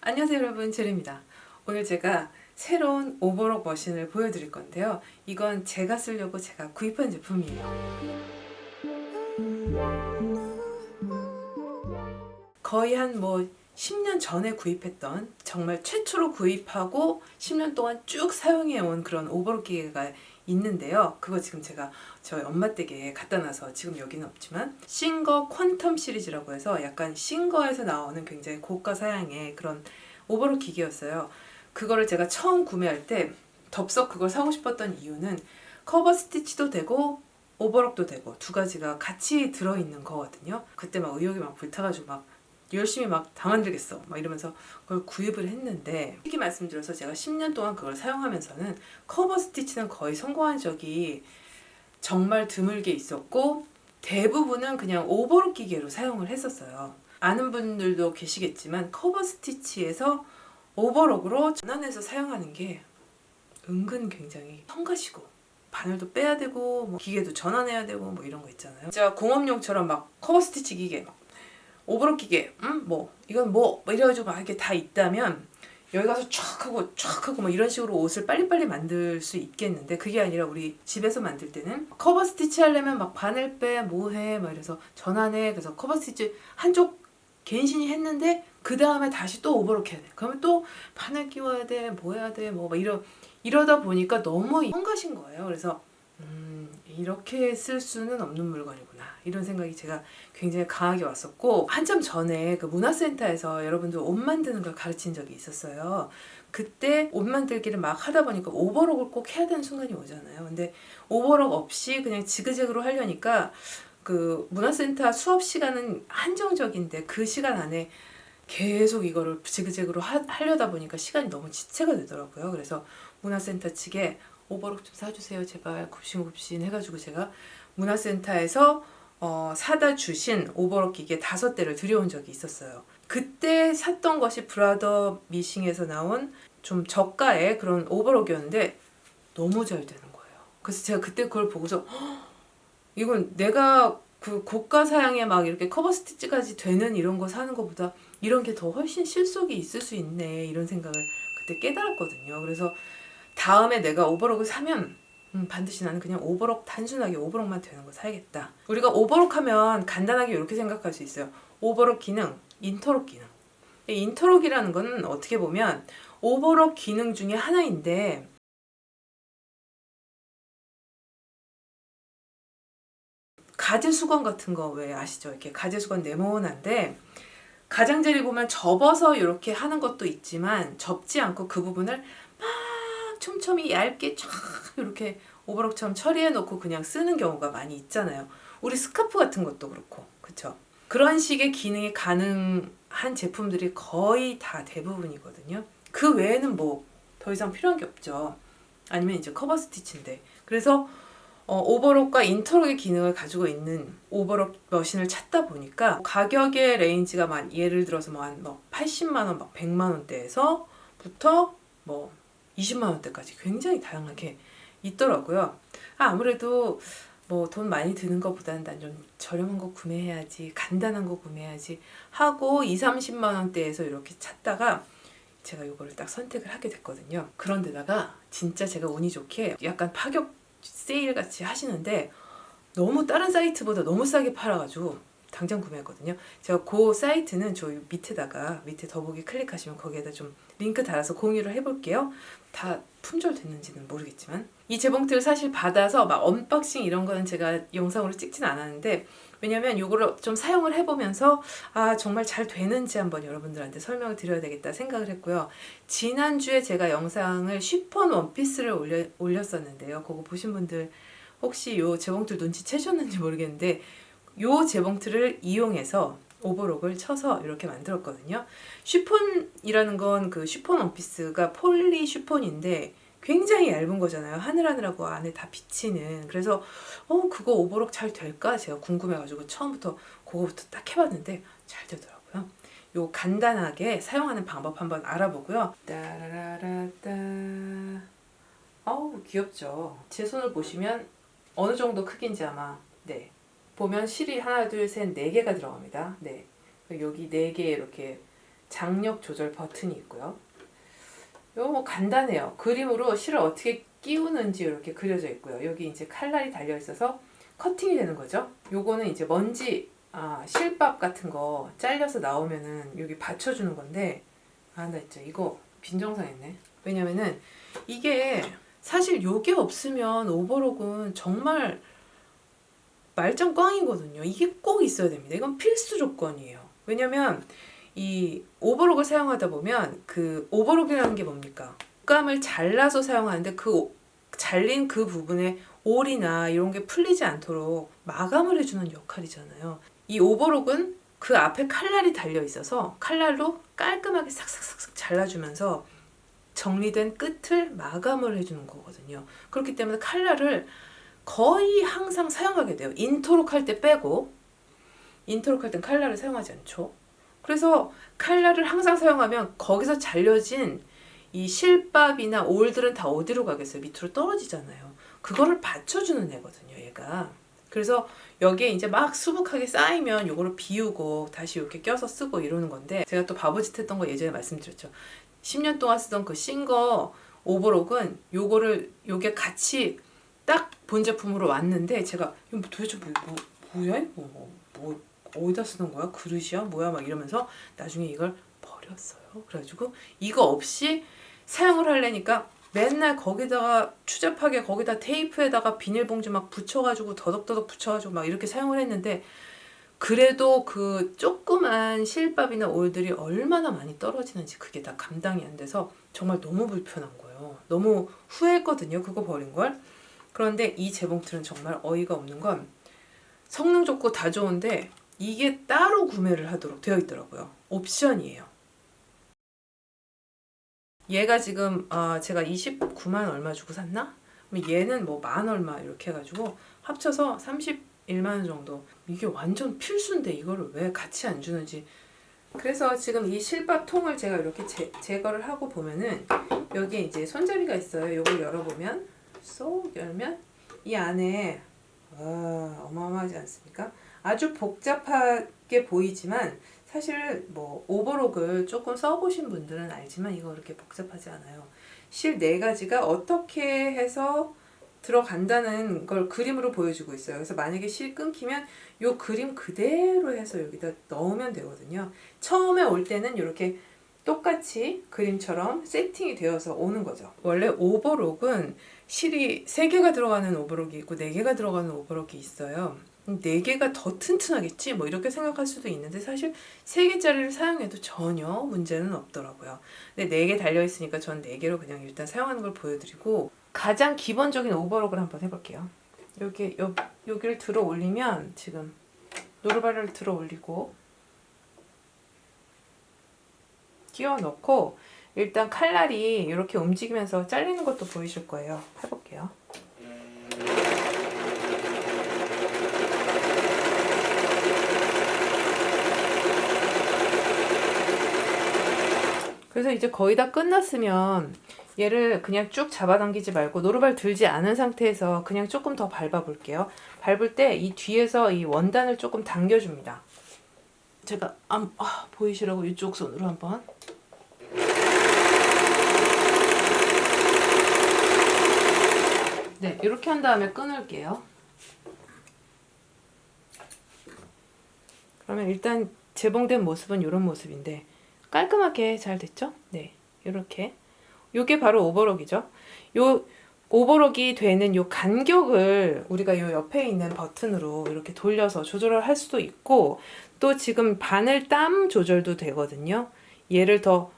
안녕하세요 여러분, 제리입니다. 오늘 제가 새로운 오버록 머신을 보여드릴 건데요. 이건 제가 쓰려고 제가 구입한 제품이에요. 거의 한 10년 전에 구입했던, 정말 최초로 구입하고 10년 동안 쭉 사용해온 그런 오버록 기계가 있는데요. 그거 지금 제가 저희 엄마 댁에 갖다 놔서 지금 여기는 없지만, 싱거 퀀텀 시리즈라고 해서 약간 싱거에서 나오는 굉장히 고가 사양의 그런 오버록 기계였어요. 그거를 제가 처음 구매할 때 덥석 그걸 사고 싶었던 이유는 커버 스티치도 되고 오버록도 되고 두 가지가 같이 들어있는 거거든요. 그때 막 의욕이 막 불타가지고 막 열심히 막 다 만들겠어 막 이러면서 그걸 구입을 했는데, 솔직히 말씀드려서 제가 10년 동안 그걸 사용하면서는 커버 스티치는 거의 성공한 적이 정말 드물게 있었고, 대부분은 그냥 오버록 기계로 사용을 했었어요. 아는 분들도 계시겠지만 커버 스티치에서 오버록으로 전환해서 사용하는 게 은근 굉장히 성가시고, 바늘도 빼야 되고 기계도 전환해야 되고 이런 거 있잖아요. 진짜 공업용처럼 막 커버 스티치 기계, 막 오버록 기계, 이건 이래가지고 막 이렇게 다 있다면 여기 가서 촥 하고 이런 식으로 옷을 빨리빨리 만들 수 있겠는데, 그게 아니라 우리 집에서 만들 때는 커버 스티치 하려면 막 바늘 빼, 뭐해 막 이래서 전환해. 그래서 커버 스티치 한쪽 갠신히 했는데 그 다음에 다시 또 오버록 해야 돼. 그러면 또 바늘 끼워야 돼, 뭐 해야 돼, 이러다 보니까 너무 성가신 거예요. 그래서 이렇게 쓸 수는 없는 물건이구나, 이런 생각이 제가 굉장히 강하게 왔었고, 한참 전에 그 문화센터에서 여러분들 옷 만드는 걸 가르친 적이 있었어요. 그때 옷 만들기를 막 하다 보니까 오버록을 꼭 해야 되는 순간이 오잖아요. 근데 오버록 없이 그냥 지그재그로 하려니까 그 문화센터 수업 시간은 한정적인데 그 시간 안에 계속 이거를 지그재그로 하려다 보니까 시간이 너무 지체가 되더라고요. 그래서 문화센터 측에 오버록 좀 사주세요 제발, 굽신굽신 해가지고 제가 문화센터에서 사다 주신 오버록 기계 5대를 들여온 적이 있었어요. 그때 샀던 것이 브라더 미싱에서 나온 좀 저가의 그런 오버록이었는데 너무 잘 되는 거예요. 그래서 제가 그때 그걸 보고서 이건 내가 그 고가 사양에 막 이렇게 커버 스티치까지 되는 이런 거 사는 것보다 이런 게 더 훨씬 실속이 있을 수 있네, 이런 생각을 그때 깨달았거든요. 그래서 다음에 내가 오버록을 사면 반드시 나는 그냥 오버록, 단순하게 오버록만 되는 거 사야겠다. 우리가 오버록 하면 간단하게 이렇게 생각할 수 있어요. 오버록 기능, 인터록 기능. 인터록이라는 건 어떻게 보면 오버록 기능 중에 하나인데, 가제 수건 같은 거 왜 아시죠? 이렇게 가제 수건 네모난데 가장자리 보면 접어서 이렇게 하는 것도 있지만 접지 않고 그 부분을 막 촘촘히 얇게 쫙 이렇게 오버록처럼 처리해 놓고 그냥 쓰는 경우가 많이 있잖아요. 우리 스카프 같은 것도 그렇고, 그쵸? 그런 식의 기능이 가능한 제품들이 거의 다 대부분이거든요. 그 외에는 더 이상 필요한 게 없죠. 아니면 이제 커버 스티치인데, 그래서 오버록과 인터록의 기능을 가지고 있는 오버록 머신을 찾다 보니까 가격의 레인지가 예를 들어서 한 80만 원, 100만 원대에서부터 20만 원대까지 굉장히 다양하게 있더라고요. 아무래도 돈 많이 드는 것보다는 난 좀 저렴한 거 구매해야지, 간단한 거 구매해야지 하고 2, 30만 원대에서 이렇게 찾다가 제가 이거를 딱 선택을 하게 됐거든요. 그런데다가 진짜 제가 운이 좋게 약간 파격 세일 같이 하시는데 너무 다른 사이트보다 너무 싸게 팔아가지고 당장 구매했거든요. 제가 그 사이트는 저 밑에 더보기 클릭하시면 거기에다 좀 링크 달아서 공유를 해볼게요. 다 품절 됐는지는 모르겠지만 이 재봉틀 사실 받아서 막 언박싱 이런 거는 제가 영상으로 찍진 않았는데, 왜냐면 이거를 좀 사용을 해보면서 정말 잘 되는지 한번 여러분들한테 설명을 드려야 되겠다 생각을 했고요. 지난주에 제가 영상을 쉬폰 원피스를 올렸었는데요. 그거 보신 분들 혹시 요 재봉틀 눈치채셨는지 모르겠는데, 요 재봉틀을 이용해서 오버록을 쳐서 이렇게 만들었거든요. 쉬폰이라는 건 그 쉬폰 원피스가 폴리 쉬폰인데 굉장히 얇은 거잖아요. 하늘하늘하고 안에 다 비치는. 그래서 그거 오버록 잘 될까 제가 궁금해가지고 처음부터 그거부터 딱 해봤는데 잘 되더라고요. 요 간단하게 사용하는 방법 한번 알아보고요. 따라라라따. 어우 귀엽죠. 제 손을 보시면 어느 정도 크기인지 아마 보면 실이 하나, 둘, 셋, 4개가 들어갑니다. 여기 4개 이렇게 장력 조절 버튼이 있고요. 이거 뭐 간단해요. 그림으로 실을 어떻게 끼우는지 이렇게 그려져 있고요. 여기 이제 칼날이 달려 있어서 커팅이 되는 거죠. 요거는 이제 먼지, 실밥 같은 거 잘려서 나오면은 여기 받쳐주는 건데, 나 있죠. 이거 빈정상했네. 왜냐면은 이게 사실 요게 없으면 오버록은 정말 말짱 꽝이거든요. 이게 꼭 있어야 됩니다. 이건 필수 조건이에요. 왜냐면 이 오버록을 사용하다 보면 그 오버록이라는 게 뭡니까? 옷감을 잘라서 사용하는데 그 잘린 그 부분에 올이나 이런 게 풀리지 않도록 마감을 해주는 역할이잖아요. 이 오버록은 그 앞에 칼날이 달려 있어서 칼날로 깔끔하게 싹싹싹싹 잘라주면서 정리된 끝을 마감을 해주는 거거든요. 그렇기 때문에 칼날을 거의 항상 사용하게 돼요. 인토록 할 때 빼고, 인토록 할 땐 칼날을 사용하지 않죠. 그래서 칼날을 항상 사용하면 거기서 잘려진 이 실밥이나 올들은 다 어디로 가겠어요? 밑으로 떨어지잖아요. 그거를 받쳐주는 애거든요, 얘가. 그래서 여기에 이제 막 수북하게 쌓이면 요거를 비우고 다시 이렇게 껴서 쓰고 이러는 건데, 제가 또 바보짓 했던 거 예전에 말씀드렸죠. 10년 동안 쓰던 그 싱거 오버록은 요게 같이 딱 본 제품으로 왔는데, 제가 이거 도대체 뭐야 이거 뭐 어디다 쓰는 거야? 그릇이야? 뭐야? 막 이러면서 나중에 이걸 버렸어요. 그래가지고 이거 없이 사용을 하려니까 맨날 거기다가 추잡하게 거기다 테이프에다가 비닐봉지 막 붙여가지고 더덕더덕 붙여가지고 막 이렇게 사용을 했는데, 그래도 그 조그만 실밥이나 올들이 얼마나 많이 떨어지는지 그게 다 감당이 안 돼서 정말 너무 불편한 거예요. 너무 후회했거든요, 그거 버린 걸. 그런데 이 재봉틀은 정말 어이가 없는 건 성능 좋고 다 좋은데 이게 따로 구매를 하도록 되어 있더라고요. 옵션이에요. 얘가 지금 제가 29만 얼마 주고 샀나? 얘는 뭐 만 얼마 이렇게 해가지고 합쳐서 31만 원 정도. 이게 완전 필수인데 이거를 왜 같이 안 주는지. 그래서 지금 이 실밥 통을 제가 이렇게 제거를 하고 보면은 여기에 이제 손잡이가 있어요. 이걸 열어보면 쏙 열면 이 안에 어마어마하지 않습니까? 아주 복잡하게 보이지만 사실 뭐 오버록을 조금 써보신 분들은 알지만 이거 그렇게 복잡하지 않아요. 실 4가지가 어떻게 해서 들어간다는 걸 그림으로 보여주고 있어요. 그래서 만약에 실 끊기면 요 그림 그대로 해서 여기다 넣으면 되거든요. 처음에 올 때는 이렇게 똑같이 그림처럼 세팅이 되어서 오는 거죠. 원래 오버록은 실이 3개가 들어가는 오버록이 있고 4개가 들어가는 오버록이 있어요. 4개가 더 튼튼하겠지? 뭐 이렇게 생각할 수도 있는데 사실 3개짜리를 사용해도 전혀 문제는 없더라고요. 근데 4개 달려있으니까 전 4개로 그냥 일단 사용하는 걸 보여드리고, 가장 기본적인 오버록을 한번 해볼게요. 여기를 들어 올리면 지금 노루발을 들어 올리고 끼워 넣고 일단 칼날이 이렇게 움직이면서 잘리는 것도 보이실 거예요. 해볼게요. 그래서 이제 거의 다 끝났으면 얘를 그냥 쭉 잡아당기지 말고 노루발 들지 않은 상태에서 그냥 조금 더 밟아 볼게요. 밟을 때 이 뒤에서 이 원단을 조금 당겨줍니다. 제가 보이시라고 이쪽 손으로 한번. 네, 이렇게 한 다음에 끊을게요. 그러면 일단 재봉된 모습은 이런 모습인데 깔끔하게 잘 됐죠? 네, 이렇게. 요게 바로 오버록이죠. 요 오버록이 되는 요 간격을 우리가 요 옆에 있는 버튼으로 이렇게 돌려서 조절을 할 수도 있고, 또 지금 바늘 땀 조절도 되거든요. 얘를 더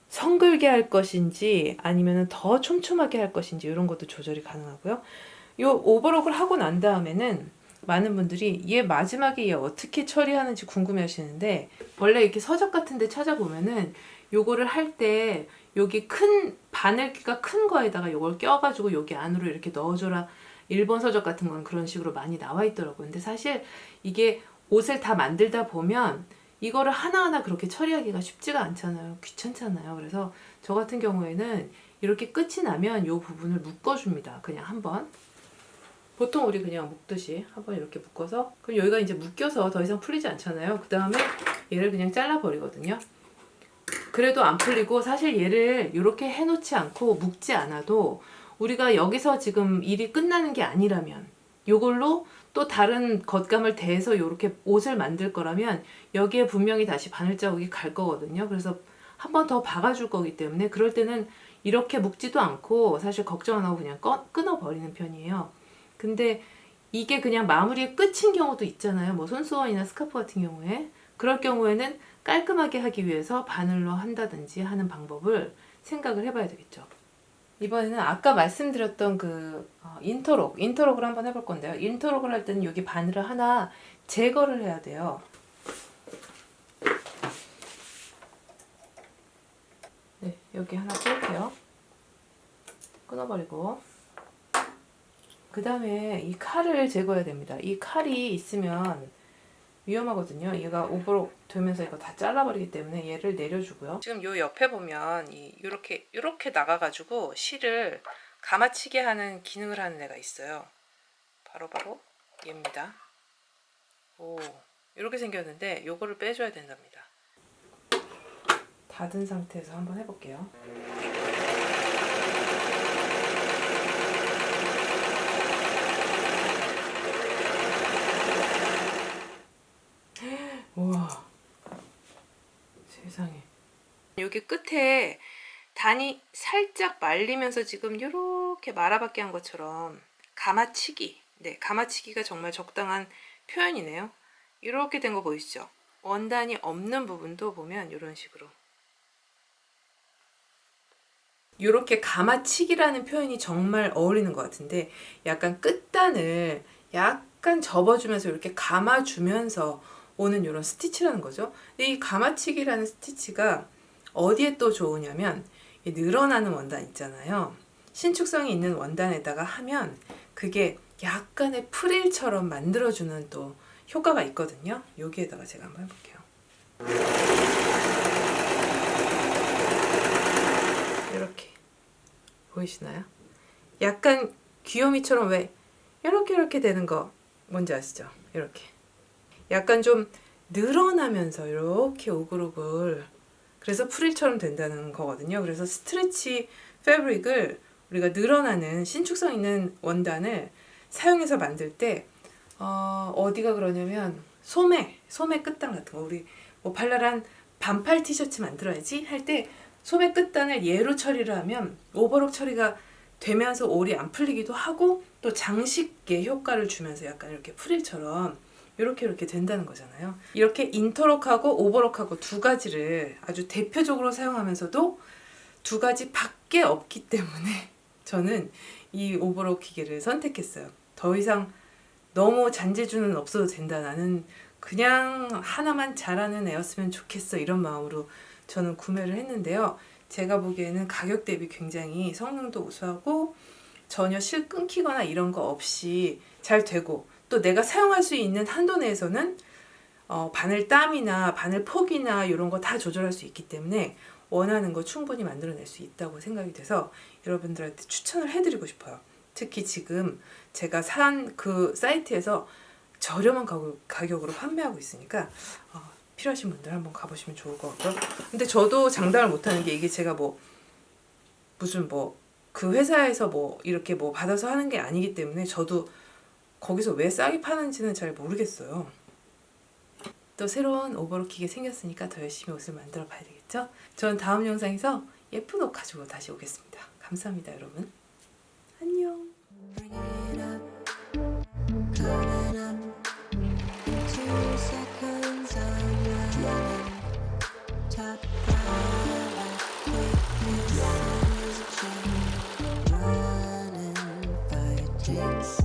성글게 할 것인지 아니면 더 촘촘하게 할 것인지 이런 것도 조절이 가능하고요. 요 오버록을 하고 난 다음에는 많은 분들이 얘 마지막에 얘 어떻게 처리하는지 궁금해 하시는데, 원래 이렇게 서적 같은 데 찾아보면은 요거를 할 때 여기 큰 바늘기가 큰 거에다가 요걸 껴가지고 여기 안으로 이렇게 넣어줘라, 일본 서적 같은 건 그런 식으로 많이 나와 있더라고요. 근데 사실 이게 옷을 다 만들다 보면 이거를 하나하나 그렇게 처리하기가 쉽지가 않잖아요. 귀찮잖아요. 그래서 저 같은 경우에는 이렇게 끝이 나면 이 부분을 묶어줍니다. 그냥 한번. 보통 우리 그냥 묶듯이 한번 이렇게 묶어서, 그럼 여기가 이제 묶여서 더 이상 풀리지 않잖아요. 그 다음에 얘를 그냥 잘라버리거든요. 그래도 안 풀리고 사실 얘를 이렇게 해놓지 않고 묶지 않아도 우리가 여기서 지금 일이 끝나는 게 아니라면 이걸로 또 다른 겉감을 대서 이렇게 옷을 만들 거라면 여기에 분명히 다시 바늘 자국이 갈 거거든요. 그래서 한 번 더 박아줄 거기 때문에 그럴 때는 이렇게 묶지도 않고 사실 걱정 안 하고 그냥 끊어버리는 편이에요. 근데 이게 그냥 마무리의 끝인 경우도 있잖아요. 뭐 손수건이나 스카프 같은 경우에. 그럴 경우에는 깔끔하게 하기 위해서 바늘로 한다든지 하는 방법을 생각을 해봐야 되겠죠. 이번에는 아까 말씀드렸던 그 인터록을 한번 해볼 건데요. 인터록을 할 때는 여기 바늘을 하나 제거를 해야 돼요. 네, 여기 하나 뺄게요. 끊어버리고 그 다음에 이 칼을 제거해야 됩니다. 이 칼이 있으면 위험하거든요. 얘가 오버록 되면서 이거 다 잘라버리기 때문에 얘를 내려주고요. 지금 요 옆에 보면 이렇게 나가가지고 실을 감아치게 하는 기능을 하는 애가 있어요. 바로 얘입니다. 오, 이렇게 생겼는데 요거를 빼줘야 된답니다. 닫은 상태에서 한번 해볼게요. 우와, 세상에. 여기 끝에 단이 살짝 말리면서 지금 이렇게 말아받게 한 것처럼 감아치기. 네, 감아치기가 정말 적당한 표현이네요. 이렇게 된 거 보이시죠? 원단이 없는 부분도 보면 이런 식으로. 이렇게 감아치기라는 표현이 정말 어울리는 것 같은데 약간 끝단을 약간 접어주면서 이렇게 감아주면서 오는 이런 스티치라는 거죠. 근데 이 감아치기라는 스티치가 어디에 또 좋으냐면 이 늘어나는 원단 있잖아요. 신축성이 있는 원단에다가 하면 그게 약간의 프릴처럼 만들어주는 또 효과가 있거든요. 여기에다가 제가 한번 해볼게요. 이렇게 보이시나요? 약간 귀요미처럼 왜 이렇게 되는 거 뭔지 아시죠? 이렇게 약간 좀 늘어나면서 이렇게 오글오글 그래서 프릴처럼 된다는 거거든요. 그래서 스트레치 패브릭을 우리가 늘어나는 신축성 있는 원단을 사용해서 만들 때 어디가 그러냐면 소매 끝단 같은 거 우리 뭐 발랄한 반팔 티셔츠 만들어야지 할 때 소매 끝단을 얘로 처리를 하면 오버록 처리가 되면서 올이 안 풀리기도 하고 또 장식의 효과를 주면서 약간 이렇게 프릴처럼 이렇게 된다는 거잖아요. 이렇게 인터록하고 오버록하고 두 가지를 아주 대표적으로 사용하면서도 두 가지 밖에 없기 때문에 저는 이 오버록 기계를 선택했어요. 더 이상 너무 잔재주는 없어도 된다. 나는 그냥 하나만 잘하는 애였으면 좋겠어. 이런 마음으로 저는 구매를 했는데요. 제가 보기에는 가격 대비 굉장히 성능도 우수하고 전혀 실 끊기거나 이런 거 없이 잘 되고 또 내가 사용할 수 있는 한도 내에서는 바늘 땀이나 바늘 폭이나 이런 거 다 조절할 수 있기 때문에 원하는 거 충분히 만들어낼 수 있다고 생각이 돼서 여러분들한테 추천을 해드리고 싶어요. 특히 지금 제가 산 그 사이트에서 저렴한 가격으로 판매하고 있으니까 필요하신 분들 한번 가보시면 좋을 것 같고요. 근데 저도 장담을 못하는 게 이게 제가 무슨 그 회사에서 이렇게 받아서 하는 게 아니기 때문에 저도 거기서 왜 싸게 파는지는 잘 모르겠어요. 또 새로운 오버록 기계 생겼으니까 더 열심히 옷을 만들어 봐야 되겠죠? 전 다음 영상에서 예쁜 옷 가지고 다시 오겠습니다. 감사합니다, 여러분. 안녕. Takes